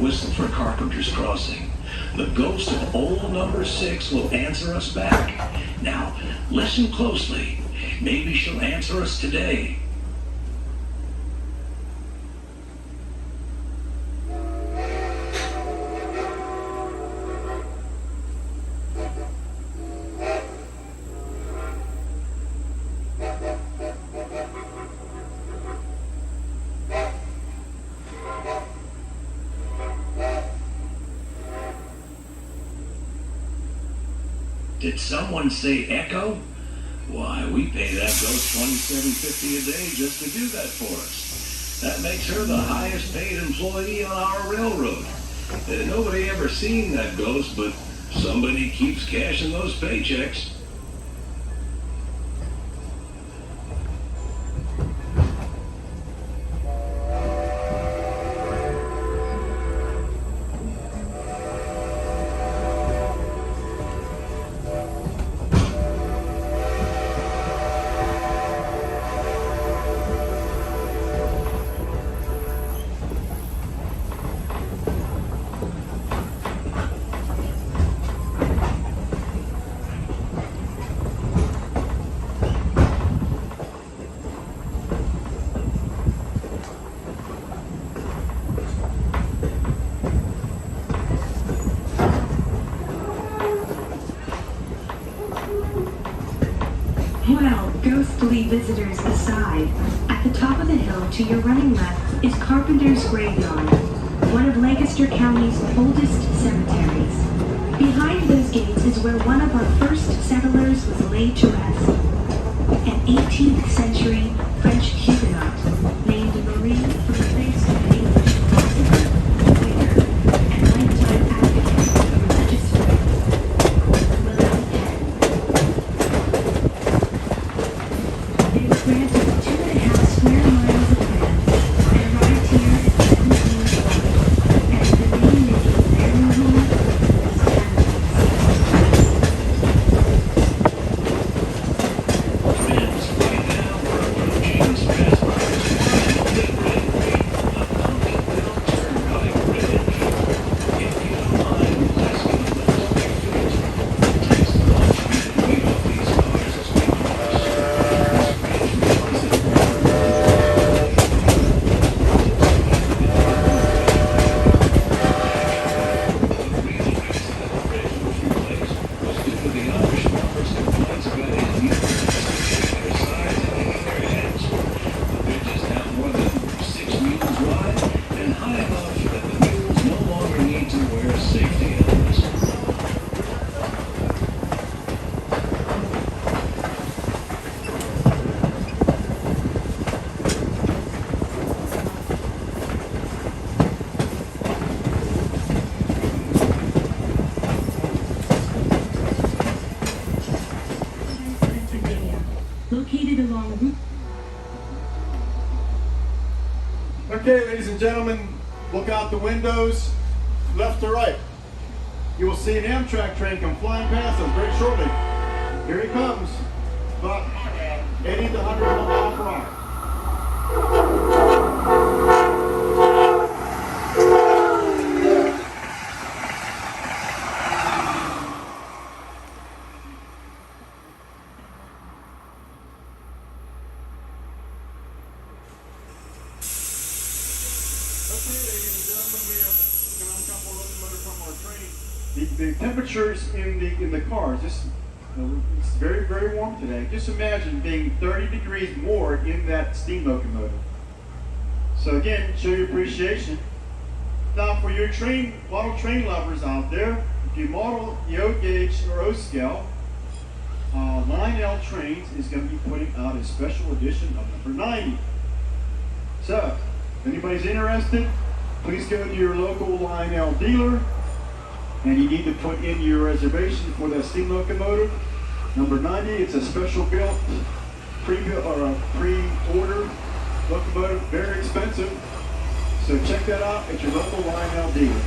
whistle for Carpenter's Crossing. The ghost of old number 6 will answer us back. Now, listen closely. Maybe she'll answer us today. Did someone say echo? Why, we pay that ghost $27.50 a day just to do that for us. That makes her the highest paid employee on our railroad. Nobody ever seen that ghost, but somebody keeps cashing those paychecks. Well, ghostly visitors aside, at the top of the hill to your running left is Carpenter's Graveyard, one of Lancaster County's oldest cemeteries. Behind those gates is where one of our first settlers was laid to rest, an 18th century French Huguenot named Marie from the place of an English philosopher, lawyer, and lifetime advocate of religious freedom, William Penn. They were granted 2.5 square miles of land and arrived here in 1740, and the name they gave their new home was Trainz, right now we're approaching Strasburg. Turnpike Bridge. If you don't mind, let's go with those 2 feet. It takes a long time to beat off these cars as we located along Route. Okay, ladies and gentlemen, look out the windows, left to right. You will see an Amtrak train come flying past us very shortly. Here he comes, about 80 to 100 miles per hour. The temperatures in the cars, it's very, very warm today. Just imagine being 30 degrees more in that steam locomotive. So again, show your appreciation. Now for your model train lovers out there, if you model the O gauge or O scale, Line L Trainz is going to be putting out a special edition of number 90. So, if anybody's interested, please go to your local Line L dealer, and you need to put in your reservation for that steam locomotive. Number 90, it's a special built, pre-order locomotive, very expensive. So check that out at your local Line L dealer.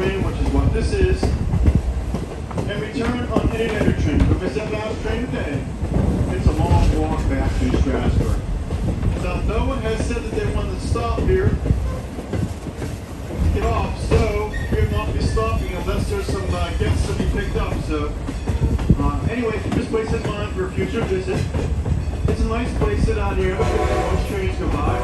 train, which is what this is, and return on any later train. If it's that last train today, it's a long walk back to Strasburg. Now, no one has said that they wanted to stop here to get off, so we will not be stopping unless there's some guests to be picked up. So, anyway, keep this place in mind for a future visit. It's a nice place to sit out here before most trains go by.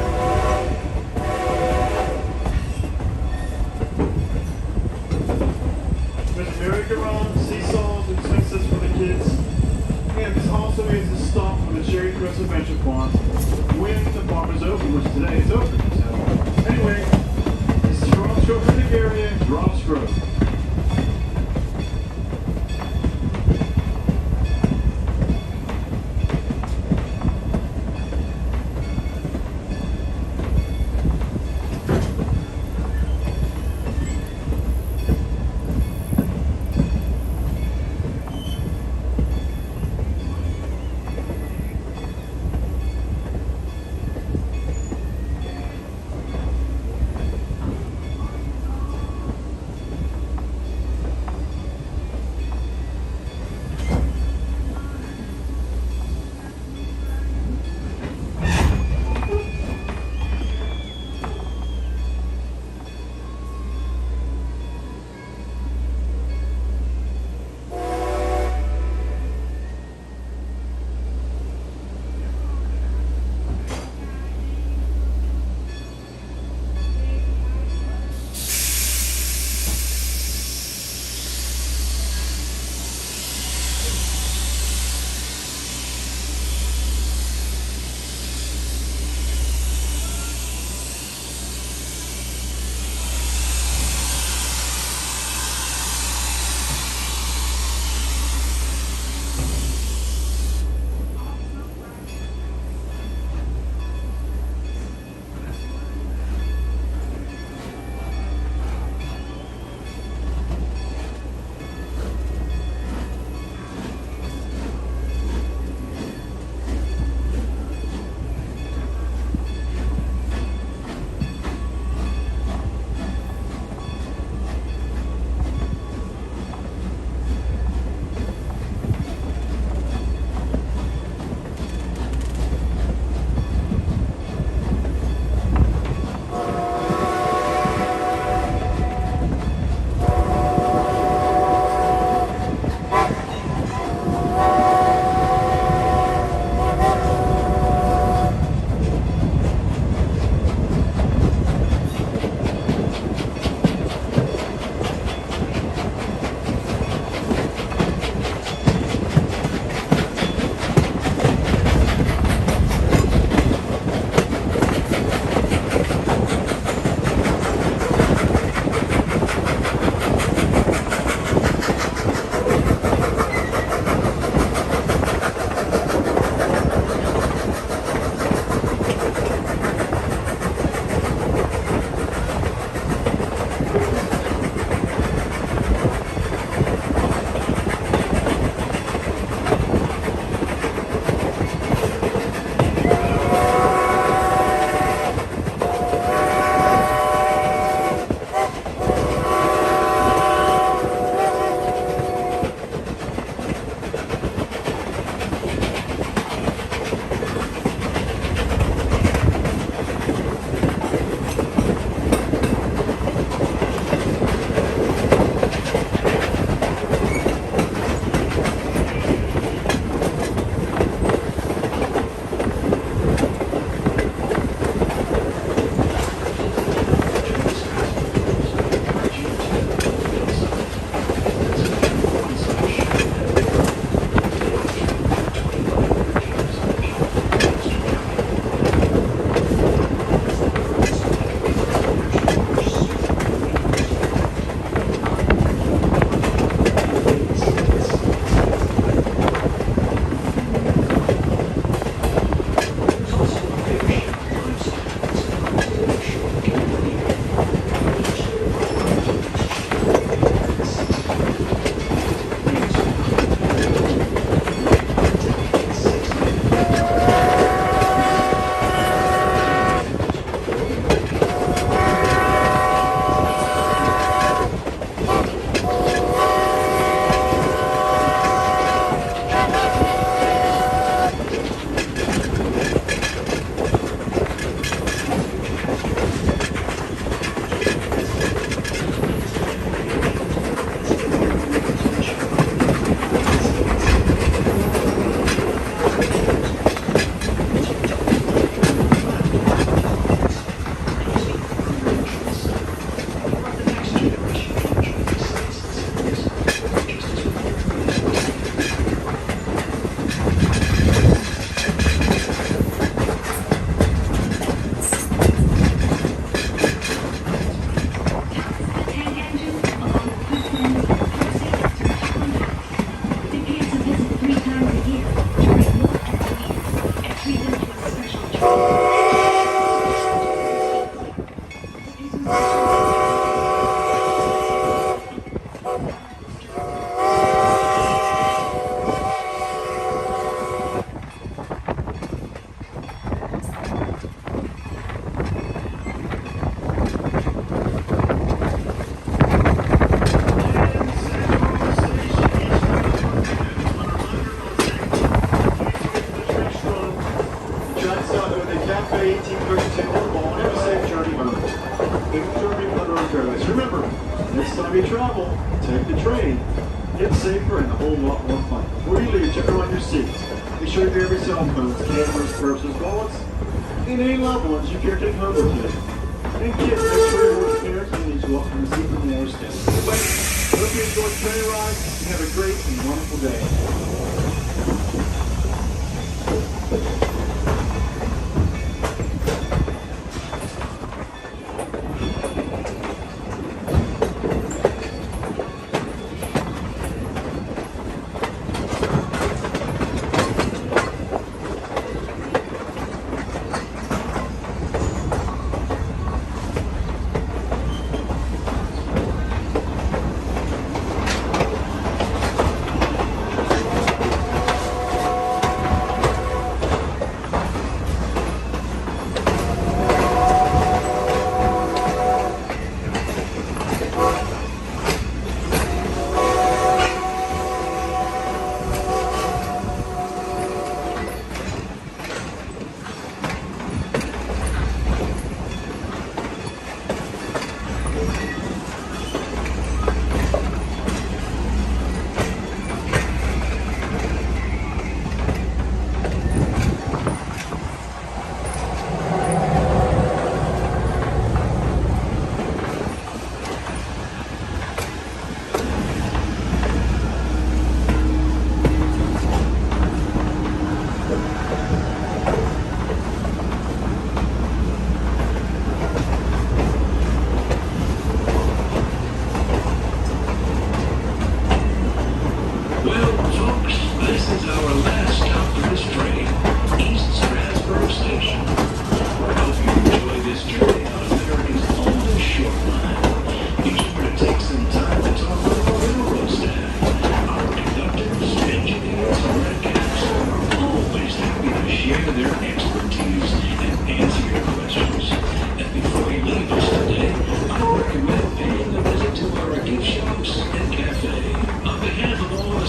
There's merry-go-round, seesaws, and swing sets for the kids. And this also is the stop for the Cherry Crest Adventure Farm when the farm is open, which today is open. So, anyway, this is Rob's Grove Picnic area, Rob's Grove. Take the train. Get safer and a whole lot more fun. Before you leave, check around your seats. Make sure you grab your cell phones, cameras, purses, wallets, and any loved ones you care to take home with you. And kids, make sure your parents and needs welcome to see from the other stand. Anyway, hope you enjoy the train ride and have a great and wonderful day.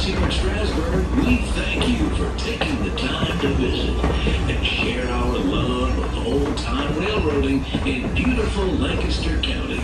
here in Strasburg, we thank you for taking the time to visit and share our love of old-time railroading in beautiful Lancaster County.